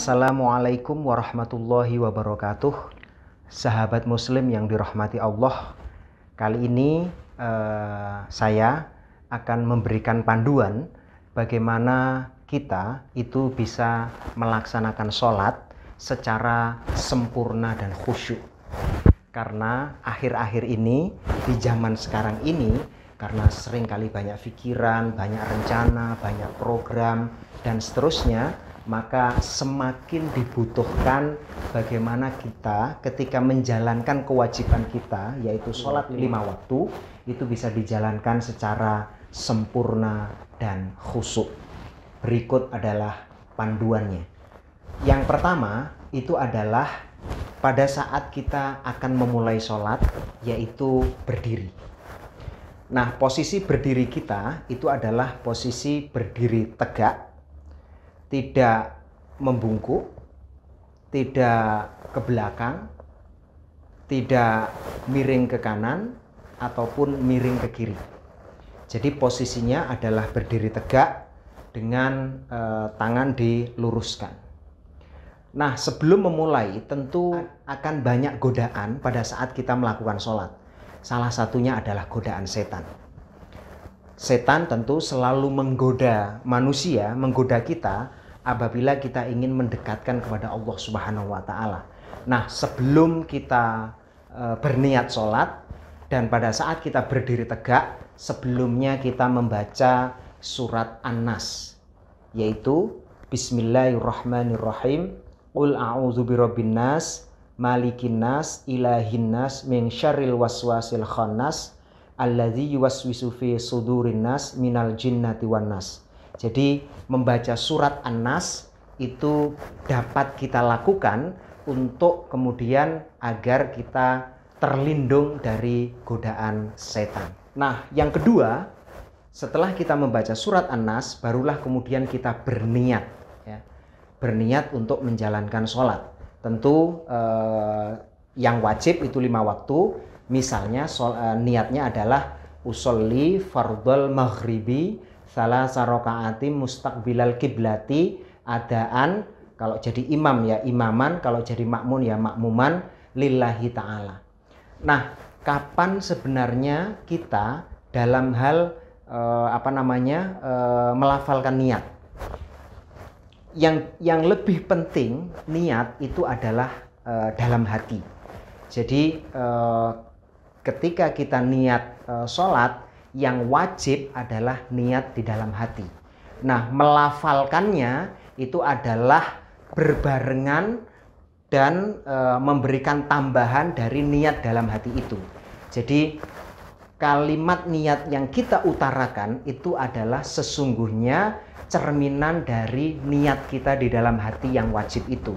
Assalamualaikum warahmatullahi wabarakatuh. Sahabat muslim yang dirahmati Allah, kali ini saya akan memberikan panduan bagaimana kita itu bisa melaksanakan sholat secara sempurna dan khusyuk. Karena akhir-akhir ini, di zaman sekarang ini, karena seringkali banyak pikiran, banyak rencana, banyak program, dan seterusnya, maka semakin dibutuhkan bagaimana kita ketika menjalankan kewajiban kita, yaitu sholat 5 waktu, itu bisa dijalankan secara sempurna dan khusyuk. Berikut adalah panduannya. Yang pertama itu adalah pada saat kita akan memulai sholat, yaitu berdiri. Nah, posisi berdiri kita itu adalah posisi berdiri tegak, tidak membungkuk, tidak ke belakang, tidak miring ke kanan, ataupun miring ke kiri. Jadi posisinya adalah berdiri tegak dengan tangan diluruskan. Nah, sebelum memulai tentu akan banyak godaan pada saat kita melakukan sholat. Salah satunya adalah godaan setan. Setan tentu selalu menggoda manusia, menggoda kita apabila kita ingin mendekatkan kepada Allah Subhanahu wa Ta'ala. Nah, sebelum kita berniat sholat dan pada saat kita berdiri tegak, sebelumnya kita membaca surat An-Nas, yaitu Bismillahirrahmanirrahim. Qul a'udzu birabbin nas, malikin nas, ilahin nas, min syarril waswasil khannas, alladzi yuwaswisu fi sudurin nas minal jinnati wan nas. Jadi membaca surat An-Nas itu dapat kita lakukan untuk kemudian agar kita terlindung dari godaan setan. Nah, yang kedua, setelah kita membaca surat An-Nas, barulah kemudian kita berniat, ya. Berniat untuk menjalankan sholat. Tentu yang wajib itu 5 waktu. Misalnya niatnya adalah usolli fardhal maghribi salasa raka'atin mustaqbilal kiblati adaan, kalau jadi imam ya imaman, kalau jadi makmun ya makmuman lillahi ta'ala. Nah, kapan sebenarnya kita dalam hal melafalkan niat? Yang lebih penting niat itu adalah dalam hati. Jadi ketika kita niat sholat, yang wajib adalah niat di dalam hati. Nah, melafalkannya itu adalah berbarengan dan memberikan tambahan dari niat dalam hati itu. Jadi kalimat niat yang kita utarakan itu adalah sesungguhnya cerminan dari niat kita di dalam hati yang wajib itu.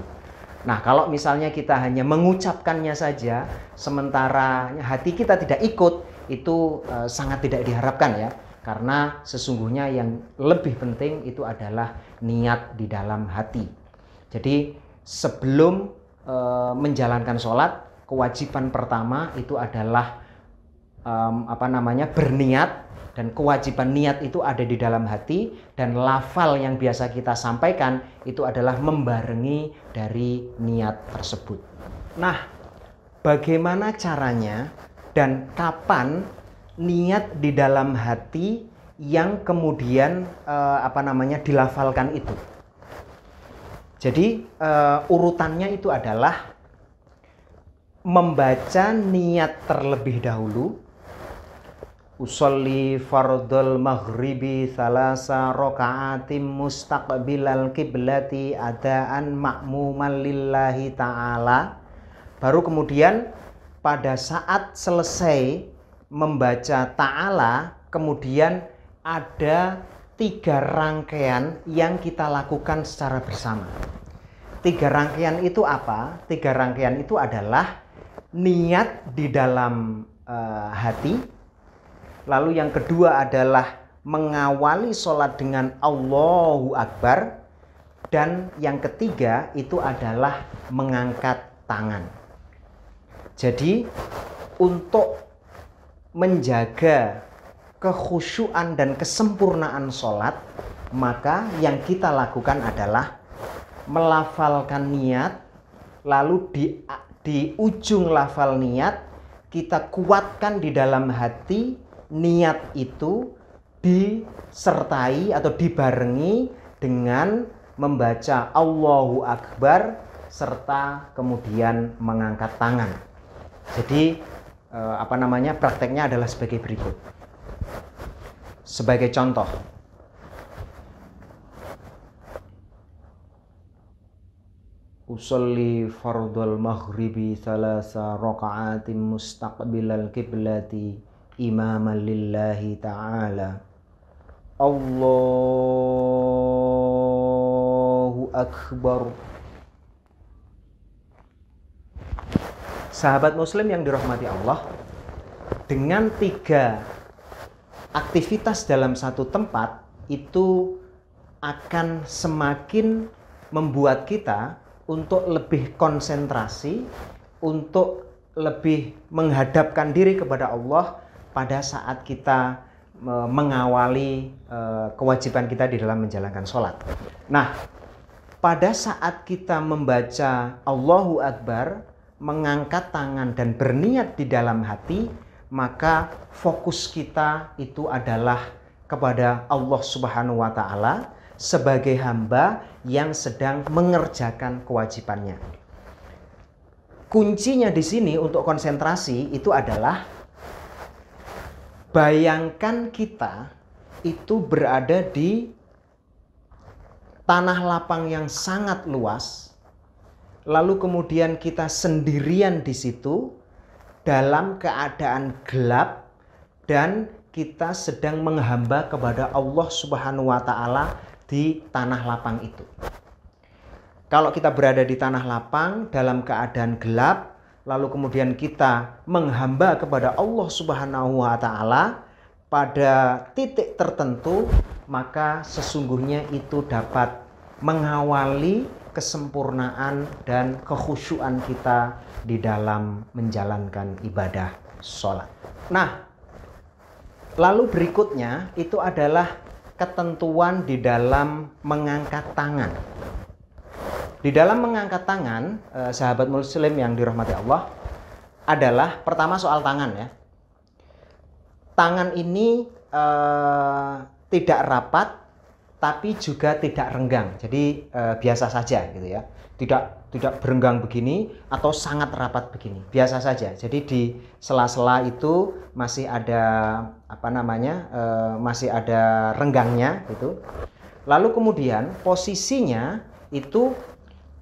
Nah, kalau misalnya kita hanya mengucapkannya saja, sementara hati kita tidak ikut, itu sangat tidak diharapkan ya. Karena sesungguhnya yang lebih penting itu adalah niat di dalam hati. Jadi sebelum menjalankan sholat, kewajiban pertama itu adalah berniat. Dan kewajiban niat itu ada di dalam hati, dan lafal yang biasa kita sampaikan itu adalah membarengi dari niat tersebut. Nah, bagaimana caranya dan kapan niat di dalam hati yang kemudian dilafalkan itu? Jadi urutannya itu adalah membaca niat terlebih dahulu. Usolli fardhal maghribi salasa raka'atim mustaqbilal kiblati adaan makmuman lillahi ta'ala. Baru kemudian pada saat selesai membaca ta'ala, kemudian ada 3 rangkaian yang kita lakukan secara bersama. 3 rangkaian itu apa? 3 rangkaian itu adalah niat di dalam hati. Lalu yang kedua adalah mengawali sholat dengan Allahu Akbar. Dan yang ketiga itu adalah mengangkat tangan. Jadi untuk menjaga kekhusyuan dan kesempurnaan sholat, maka yang kita lakukan adalah melafalkan niat, lalu di ujung lafal niat kita kuatkan di dalam hati niat itu disertai atau dibarengi dengan membaca Allahu Akbar serta kemudian mengangkat tangan. Jadi prakteknya adalah sebagai berikut. Sebagai contoh, usolli fardul maghribi thalasa raka'atin mustaqbilal qiblati imaman lillahi ta'ala. Allahu Akbar. Sahabat muslim yang dirahmati Allah, dengan 3 aktivitas dalam satu tempat itu akan semakin membuat kita untuk lebih konsentrasi, untuk lebih menghadapkan diri kepada Allah pada saat kita mengawali kewajiban kita di dalam menjalankan sholat. Nah, pada saat kita membaca Allahu Akbar, mengangkat tangan dan berniat di dalam hati, maka fokus kita itu adalah kepada Allah Subhanahu wa Ta'ala sebagai hamba yang sedang mengerjakan kewajibannya. Kuncinya di sini untuk konsentrasi itu adalah bayangkan kita itu berada di tanah lapang yang sangat luas, lalu kemudian kita sendirian di situ dalam keadaan gelap dan kita sedang menghamba kepada Allah Subhanahu wa Ta'ala di tanah lapang itu. Kalau kita berada di tanah lapang dalam keadaan gelap, lalu kemudian kita menghamba kepada Allah Subhanahu wa Ta'ala pada titik tertentu, maka sesungguhnya itu dapat mengawali kesempurnaan dan kekhusyuan kita di dalam menjalankan ibadah sholat. Nah, lalu berikutnya itu adalah ketentuan di dalam mengangkat tangan. Di dalam mengangkat tangan, sahabat muslim yang dirahmati Allah, adalah pertama soal tangan ya. Tangan ini tidak rapat tapi juga tidak renggang. Jadi biasa saja gitu ya. Tidak berenggang begini atau sangat rapat begini. Biasa saja. Jadi di sela-sela itu masih ada masih ada renggangnya gitu. Lalu kemudian posisinya itu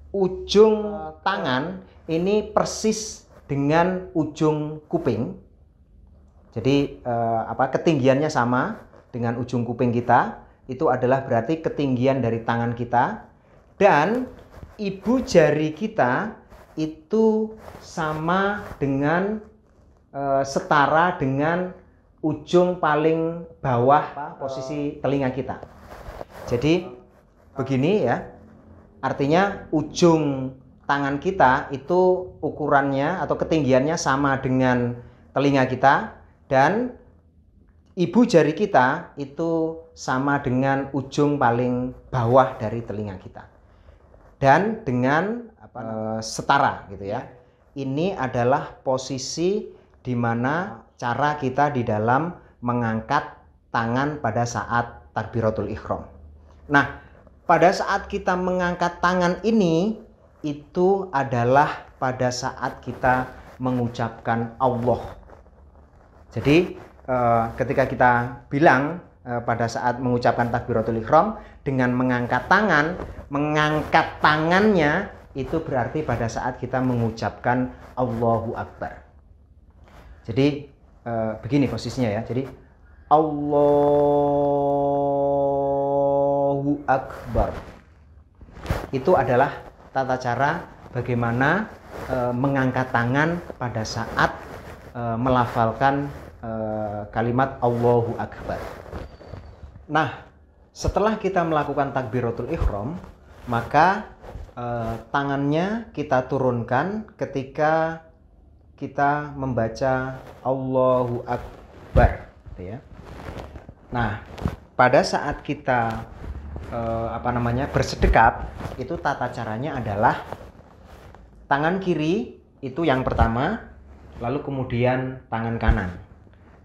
ujung tangan ini persis dengan ujung kuping. Jadi ketinggiannya sama dengan ujung kuping kita. Itu adalah berarti ketinggian dari tangan kita, dan ibu jari kita itu sama dengan setara dengan ujung paling bawah posisi telinga kita. Jadi begini ya, artinya ujung tangan kita itu ukurannya atau ketinggiannya sama dengan telinga kita, dan ibu jari kita itu sama dengan ujung paling bawah dari telinga kita. Dan dengan setara gitu ya. Ini adalah posisi di mana cara kita di dalam mengangkat tangan pada saat takbiratul ihram. Nah, pada saat kita mengangkat tangan ini, itu adalah pada saat kita mengucapkan Allah. Jadi ketika kita bilang pada saat mengucapkan takbiratul ihram dengan mengangkat tangannya itu berarti pada saat kita mengucapkan Allahu Akbar. Jadi begini posisinya ya. Jadi Allahu Akbar. Itu adalah tata cara bagaimana mengangkat tangan pada saat melafalkan kalimat Allahu Akbar. Nah, setelah kita melakukan takbiratul ihram, maka tangannya kita turunkan ketika kita membaca Allahu Akbar, gitu ya. Nah, pada saat kita bersedekap, itu tata caranya adalah tangan kiri itu yang pertama, lalu kemudian tangan kanan.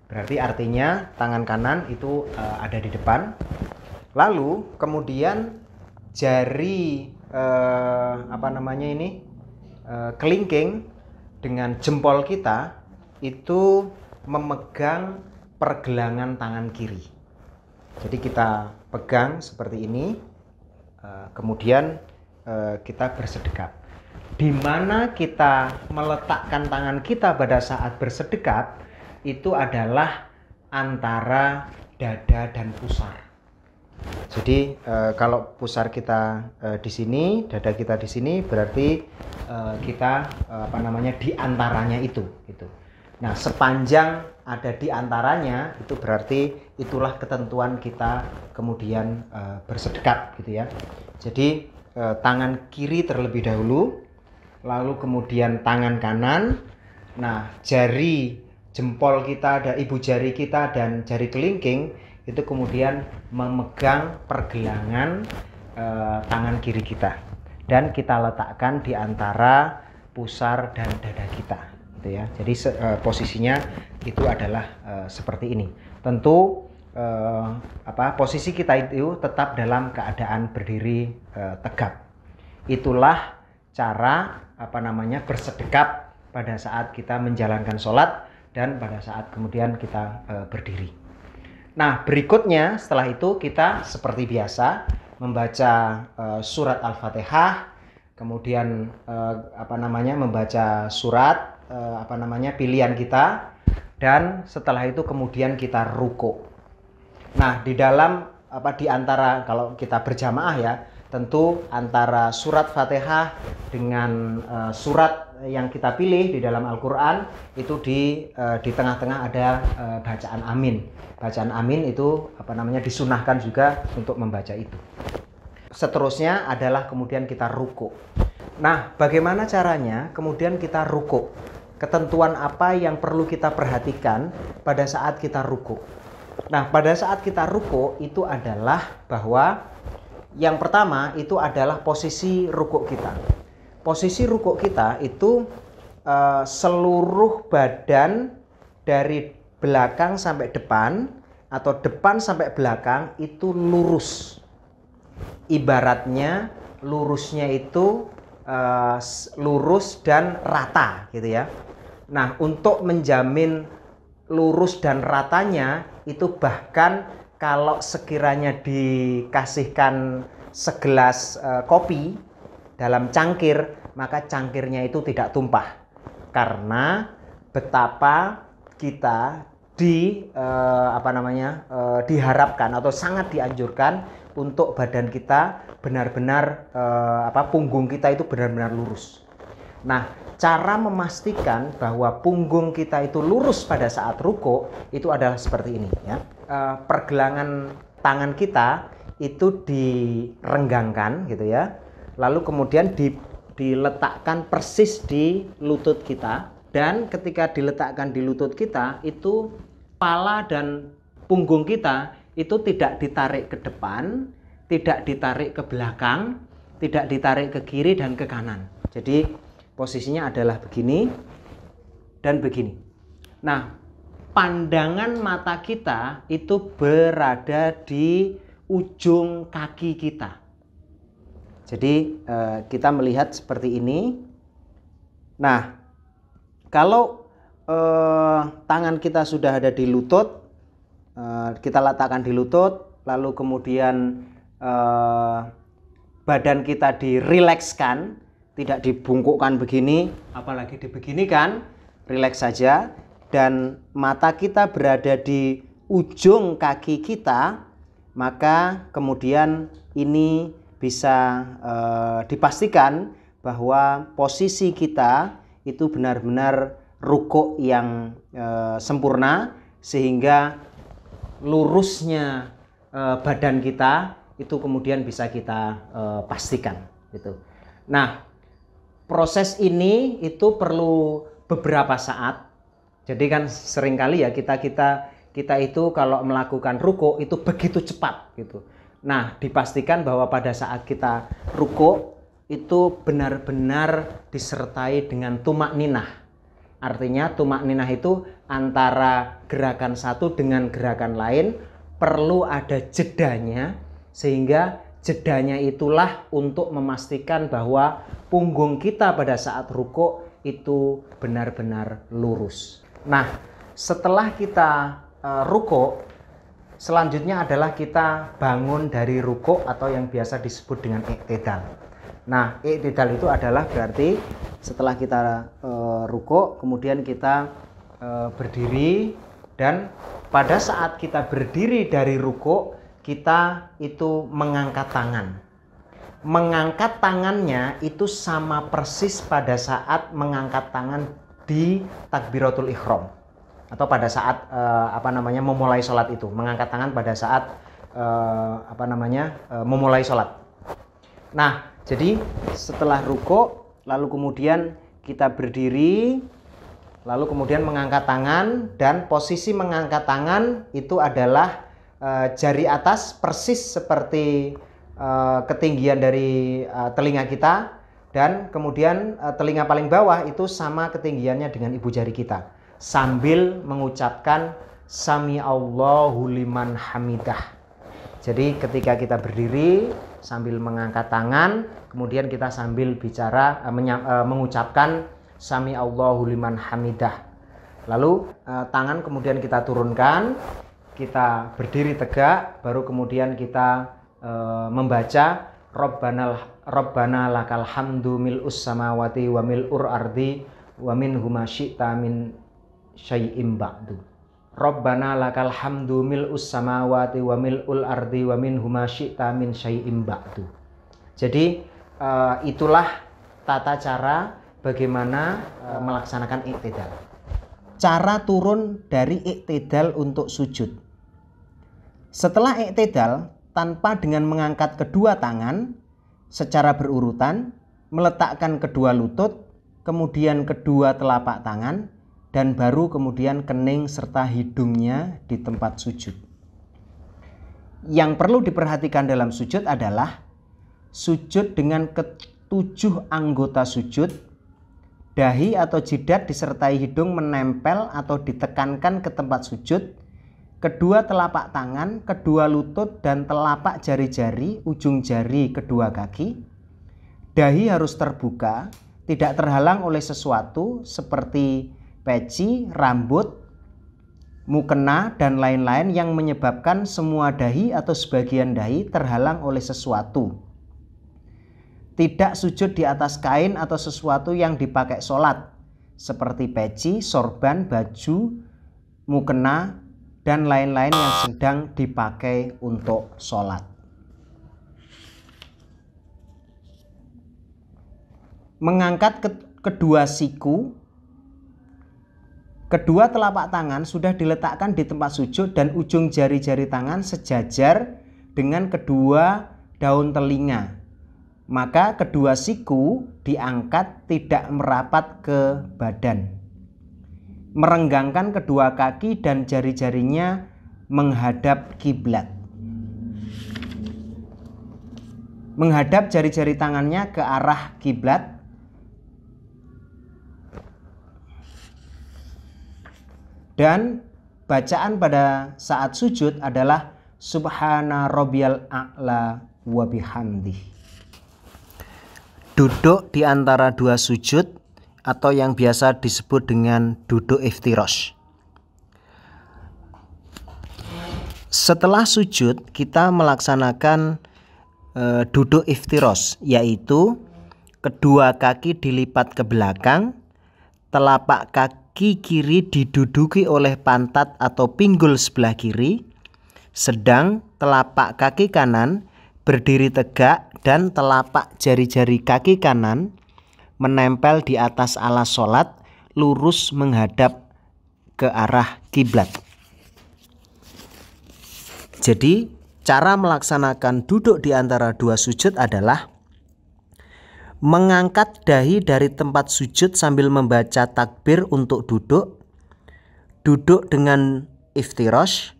Berarti artinya tangan kanan itu ada di depan, lalu kemudian jari kelingking dengan jempol kita itu memegang pergelangan tangan kiri. Jadi kita pegang seperti ini, kemudian kita bersedekap. Di mana kita meletakkan tangan kita pada saat bersedekap itu adalah antara dada dan pusar. Jadi kalau pusar kita di sini, dada kita di sini, berarti kita di antaranya itu gitu. Nah, sepanjang ada di antaranya itu berarti itulah ketentuan kita kemudian bersedekap gitu ya. Jadi tangan kiri terlebih dahulu, lalu kemudian tangan kanan. Nah, jari jempol kita, ada ibu jari kita dan jari kelingking itu kemudian memegang pergelangan tangan kiri kita dan kita letakkan di antara pusar dan dada kita gitu ya. Jadi posisinya itu adalah seperti ini. Tentu posisi kita itu tetap dalam keadaan berdiri tegap. Itulah cara bersedekap pada saat kita menjalankan sholat dan pada saat kemudian kita berdiri. Nah, berikutnya setelah itu kita seperti biasa membaca surat Al-Fatihah, kemudian membaca surat pilihan kita, dan setelah itu kemudian kita ruku. Nah, di dalam di antara kalau kita berjamaah ya, tentu antara surat Fatihah dengan surat yang kita pilih di dalam Al-Qur'an itu di tengah-tengah ada bacaan amin. Bacaan amin itu disunahkan juga untuk membaca itu. Seterusnya adalah kemudian kita ruku. Nah, bagaimana caranya kemudian kita ruku? Ketentuan apa yang perlu kita perhatikan pada saat kita ruku? Nah, pada saat kita ruku itu adalah bahwa yang pertama itu adalah posisi ruku kita. Posisi ruku kita itu seluruh badan dari belakang sampai depan atau depan sampai belakang itu lurus. Ibaratnya lurusnya itu lurus dan rata gitu ya. Nah, untuk menjamin lurus dan ratanya itu bahkan kalau sekiranya dikasihkan segelas kopi dalam cangkir, maka cangkirnya itu tidak tumpah. Karena betapa kita diharapkan atau sangat dianjurkan untuk badan kita benar-benar punggung kita itu benar-benar lurus. Nah, cara memastikan bahwa punggung kita itu lurus pada saat ruku itu adalah seperti ini ya. Pergelangan tangan kita itu direnggangkan gitu ya. Lalu kemudian diletakkan persis di lutut kita. Dan ketika diletakkan di lutut kita, itu kepala dan punggung kita itu tidak ditarik ke depan, tidak ditarik ke belakang, tidak ditarik ke kiri dan ke kanan. Jadi posisinya adalah begini dan begini. Nah, pandangan mata kita itu berada di ujung kaki kita. Jadi kita melihat seperti ini. Nah, kalau tangan kita sudah ada di lutut, kita letakkan di lutut, lalu kemudian badan kita dirilekskan, tidak dibungkukkan begini, apalagi dibeginikan, rileks saja, dan mata kita berada di ujung kaki kita, maka kemudian ini bisa dipastikan bahwa posisi kita itu benar-benar rukuk yang sempurna, sehingga lurusnya badan kita itu kemudian bisa kita pastikan gitu. Nah, proses ini itu perlu beberapa saat. Jadi kan seringkali ya kita itu kalau melakukan rukuk itu begitu cepat gitu. Nah, dipastikan bahwa pada saat kita ruku itu benar-benar disertai dengan tumak ninah. Artinya tumak ninah itu antara gerakan satu dengan gerakan lain perlu ada jedanya, sehingga jedanya itulah untuk memastikan bahwa punggung kita pada saat ruku itu benar-benar lurus. Nah, setelah kita ruku, selanjutnya adalah kita bangun dari ruku atau yang biasa disebut dengan i'tidal. Nah, i'tidal itu adalah berarti setelah kita ruku, kemudian kita berdiri, dan pada saat kita berdiri dari ruku, kita itu mengangkat tangan. Mengangkat tangannya itu sama persis pada saat mengangkat tangan di takbiratul ihram atau pada saat memulai sholat itu, mengangkat tangan pada saat memulai sholat. Nah, jadi setelah ruku, lalu kemudian kita berdiri, lalu kemudian mengangkat tangan, dan posisi mengangkat tangan itu adalah jari atas persis seperti ketinggian dari telinga kita, dan kemudian telinga paling bawah itu sama ketinggiannya dengan ibu jari kita, sambil mengucapkan Sami Allahu liman hamidah. Jadi ketika kita berdiri sambil mengangkat tangan, kemudian kita sambil bicara mengucapkan Sami Allahu liman hamidah. Lalu tangan kemudian kita turunkan, kita berdiri tegak, baru kemudian kita membaca Rabbana lakal hamdu mil'us samawati wa mil'ur ardi wa minhu ma syi'ta min syai'im ba'du. Rabbana lakal hamdu mil'us samawati wa mil'ul ardi wa minhu ma syi'ta min syai'im ba'du. Jadi itulah tata cara bagaimana melaksanakan i'tidal. Cara turun dari i'tidal untuk sujud. Setelah i'tidal, tanpa dengan mengangkat kedua tangan secara berurutan, meletakkan kedua lutut, kemudian kedua telapak tangan, dan baru kemudian kening serta hidungnya di tempat sujud. Yang perlu diperhatikan dalam sujud adalah sujud dengan ketujuh anggota sujud, dahi atau jidat disertai hidung menempel atau ditekankan ke tempat sujud, kedua telapak tangan, kedua lutut, dan telapak jari-jari, ujung jari kedua kaki. Dahi harus terbuka, tidak terhalang oleh sesuatu seperti peci, rambut, mukena, dan lain-lain yang menyebabkan semua dahi atau sebagian dahi terhalang oleh sesuatu. Tidak sujud di atas kain atau sesuatu yang dipakai sholat, seperti peci, sorban, baju, mukena, dan lain-lain yang sedang dipakai untuk sholat. Mengangkat kedua siku, kedua telapak tangan sudah diletakkan di tempat sujud dan ujung jari-jari tangan sejajar dengan kedua daun telinga. Maka kedua siku diangkat tidak merapat ke badan. Merenggangkan kedua kaki dan jari-jarinya menghadap kiblat. Menghadap jari-jari tangannya ke arah kiblat. Dan bacaan pada saat sujud adalah Subhana rabbiyal a'la wa bihamdih. Duduk di antara dua sujud atau yang biasa disebut dengan duduk iftirosh. Setelah sujud, kita melaksanakan duduk iftirosh, yaitu kedua kaki dilipat ke belakang, telapak kaki kiri diduduki oleh pantat atau pinggul sebelah kiri, sedang telapak kaki kanan berdiri tegak dan telapak jari-jari kaki kanan menempel di atas alas sholat, lurus menghadap ke arah kiblat. Jadi cara melaksanakan duduk di antara dua sujud adalah mengangkat dahi dari tempat sujud sambil membaca takbir untuk duduk, duduk dengan iftirosh,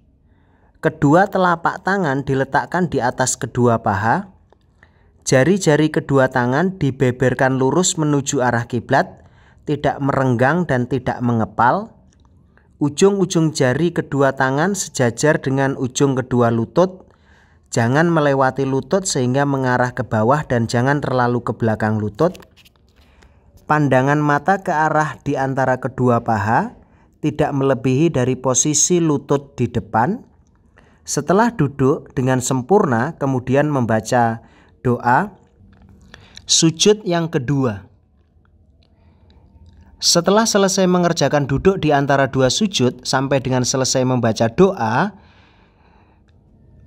Kedua telapak tangan diletakkan di atas kedua paha. Jari-jari kedua tangan dibeberkan lurus menuju arah kiblat, tidak merenggang dan tidak mengepal. Ujung-ujung jari kedua tangan sejajar dengan ujung kedua lutut. Jangan melewati lutut sehingga mengarah ke bawah dan jangan terlalu ke belakang lutut. Pandangan mata ke arah di antara kedua paha, tidak melebihi dari posisi lutut di depan. Setelah duduk dengan sempurna, kemudian membaca doa. Sujud yang kedua. Setelah selesai mengerjakan duduk di antara dua sujud sampai dengan selesai membaca doa,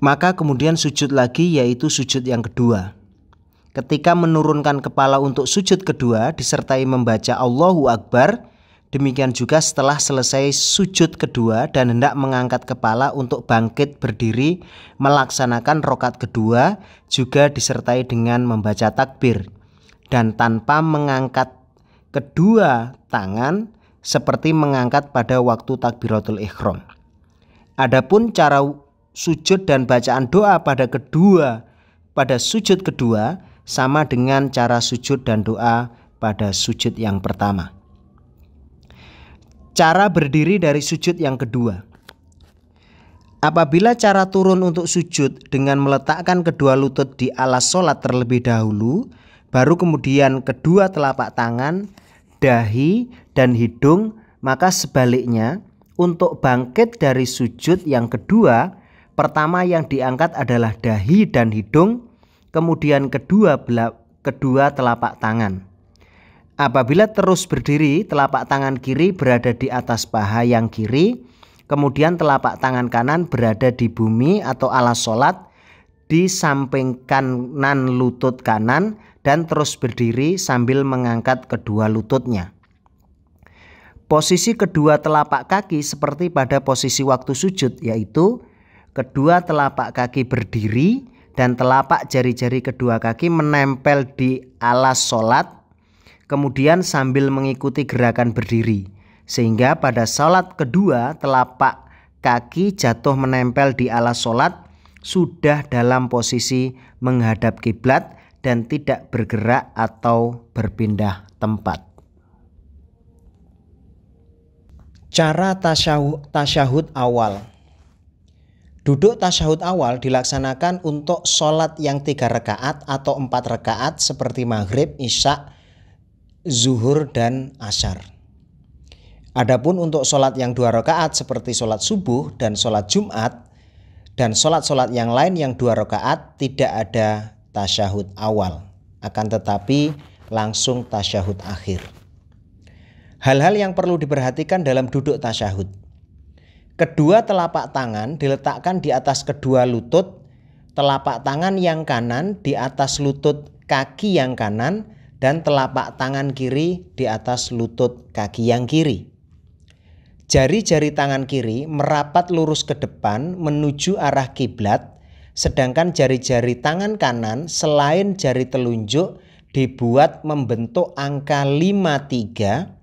maka kemudian sujud lagi, yaitu sujud yang kedua. Ketika menurunkan kepala untuk sujud kedua disertai membaca Allahu Akbar, demikian juga setelah selesai sujud kedua dan hendak mengangkat kepala untuk bangkit berdiri melaksanakan rakaat kedua juga disertai dengan membaca takbir dan tanpa mengangkat kedua tangan seperti mengangkat pada waktu takbiratul ihram. Adapun cara sujud dan bacaan doa pada sujud kedua sama dengan cara sujud dan doa pada sujud yang pertama. Cara berdiri dari sujud yang kedua. Apabila cara turun untuk sujud dengan meletakkan kedua lutut di alas sholat terlebih dahulu, baru kemudian kedua telapak tangan, dahi, dan hidung, maka sebaliknya untuk bangkit dari sujud yang kedua, pertama yang diangkat adalah dahi dan hidung, kemudian kedua telapak tangan. Apabila terus berdiri, telapak tangan kiri berada di atas paha yang kiri, kemudian telapak tangan kanan berada di bumi atau alas sholat di samping kanan lutut kanan dan terus berdiri sambil mengangkat kedua lututnya. Posisi kedua telapak kaki seperti pada posisi waktu sujud, yaitu kedua telapak kaki berdiri dan telapak jari-jari kedua kaki menempel di alas sholat, kemudian sambil mengikuti gerakan berdiri. Sehingga pada sholat kedua telapak kaki jatuh menempel di alas sholat sudah dalam posisi menghadap kiblat dan tidak bergerak atau berpindah tempat. Cara tasyahud awal. Duduk tasyahud awal dilaksanakan untuk sholat yang 3 rakaat atau 4 rakaat seperti maghrib, isya, zuhur, dan asyar. Adapun untuk sholat yang 2 rakaat seperti sholat subuh dan sholat jumat dan sholat-sholat yang lain yang 2 rakaat tidak ada tasyahud awal, akan tetapi langsung tasyahud akhir. Hal-hal yang perlu diperhatikan dalam duduk tasyahud. Kedua telapak tangan diletakkan di atas kedua lutut, telapak tangan yang kanan di atas lutut kaki yang kanan, dan telapak tangan kiri di atas lutut kaki yang kiri. Jari-jari tangan kiri merapat lurus ke depan menuju arah kiblat, sedangkan jari-jari tangan kanan selain jari telunjuk dibuat membentuk angka 53.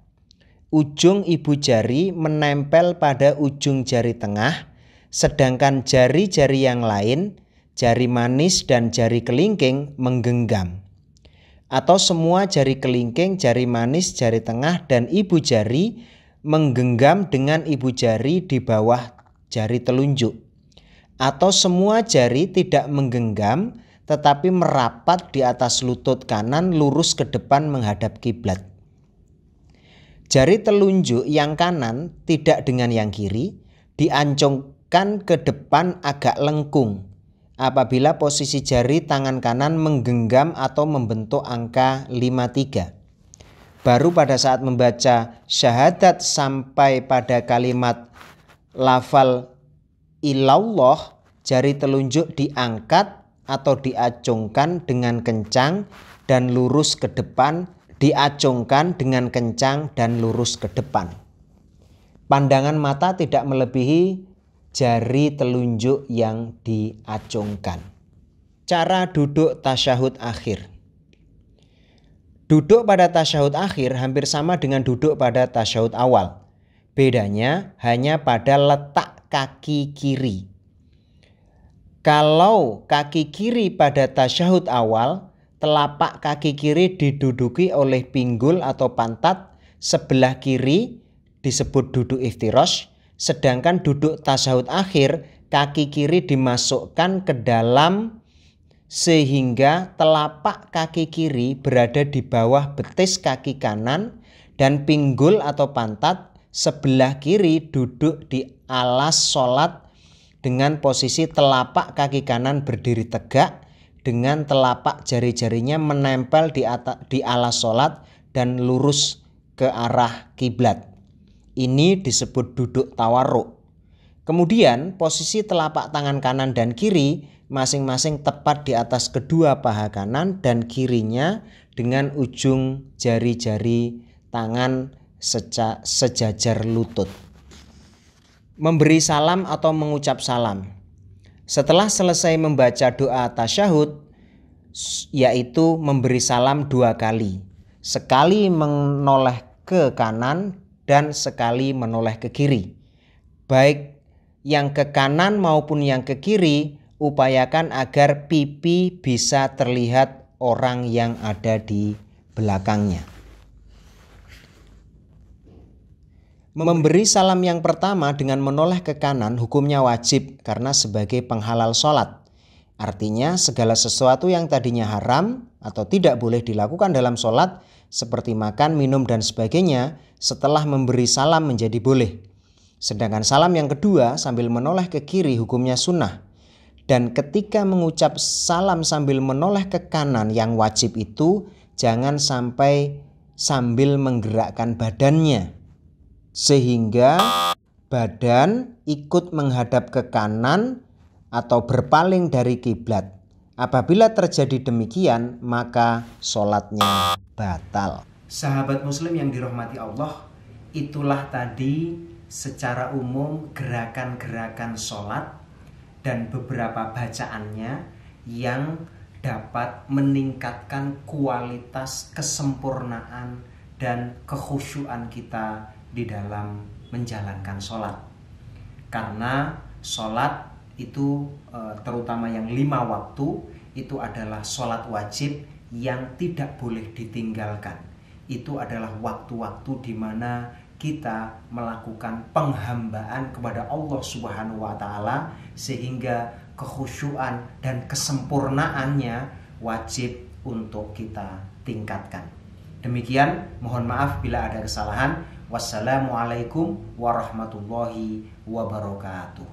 Ujung ibu jari menempel pada ujung jari tengah, sedangkan jari-jari yang lain, jari manis dan jari kelingking menggenggam. Atau semua jari kelingking, jari manis, jari tengah, dan ibu jari menggenggam dengan ibu jari di bawah jari telunjuk. Atau semua jari tidak menggenggam tetapi merapat di atas lutut kanan lurus ke depan menghadap kiblat. Jari telunjuk yang kanan tidak dengan yang kiri diancungkan ke depan agak lengkung apabila posisi jari tangan kanan menggenggam atau membentuk angka 53. Baru pada saat membaca syahadat sampai pada kalimat lafal ilallah, jari telunjuk diangkat atau diacungkan dengan kencang dan lurus ke depan. Diacungkan dengan kencang dan lurus ke depan. Pandangan mata tidak melebihi jari telunjuk yang diacungkan. Cara duduk tasyahud akhir. Duduk pada tasyahud akhir hampir sama dengan duduk pada tasyahud awal. Bedanya hanya pada letak kaki kiri. Kalau kaki kiri pada tasyahud awal, telapak kaki kiri diduduki oleh pinggul atau pantat sebelah kiri disebut duduk iftirash, sedangkan duduk tasyahud akhir kaki kiri dimasukkan ke dalam sehingga telapak kaki kiri berada di bawah betis kaki kanan dan pinggul atau pantat sebelah kiri duduk di alas sholat dengan posisi telapak kaki kanan berdiri tegak dengan telapak jari-jarinya menempel di alas sholat dan lurus ke arah kiblat. Ini disebut duduk tawarruk. Kemudian posisi telapak tangan kanan dan kiri masing-masing tepat di atas kedua paha kanan dan kirinya dengan ujung jari-jari tangan sejajar lutut. Memberi salam atau mengucap salam. Setelah selesai membaca doa tasyahud, yaitu memberi salam 2 kali. Sekali menoleh ke kanan dan sekali menoleh ke kiri. Baik yang ke kanan maupun yang ke kiri, upayakan agar pipi bisa terlihat orang yang ada di belakangnya. Memberi salam yang pertama dengan menoleh ke kanan hukumnya wajib karena sebagai penghalal sholat. Artinya segala sesuatu yang tadinya haram atau tidak boleh dilakukan dalam sholat seperti makan, minum, dan sebagainya setelah memberi salam menjadi boleh. Sedangkan salam yang kedua sambil menoleh ke kiri hukumnya sunnah. Dan ketika mengucap salam sambil menoleh ke kanan yang wajib itu jangan sampai sambil menggerakkan badannya, sehingga badan ikut menghadap ke kanan atau berpaling dari kiblat. Apabila terjadi demikian, maka sholatnya batal. Sahabat muslim yang dirahmati Allah, itulah tadi secara umum gerakan-gerakan sholat dan beberapa bacaannya yang dapat meningkatkan kualitas kesempurnaan dan kekhusyuan kita di dalam menjalankan sholat. Karena sholat itu terutama yang 5 waktu itu adalah sholat wajib yang tidak boleh ditinggalkan. Itu adalah waktu-waktu di mana kita melakukan penghambaan kepada Allah Subhanahu wa Ta'ala, sehingga kekhusyuan dan kesempurnaannya wajib untuk kita tingkatkan. Demikian, mohon maaf bila ada kesalahan. Wassalamualaikum warahmatullahi wabarakatuh.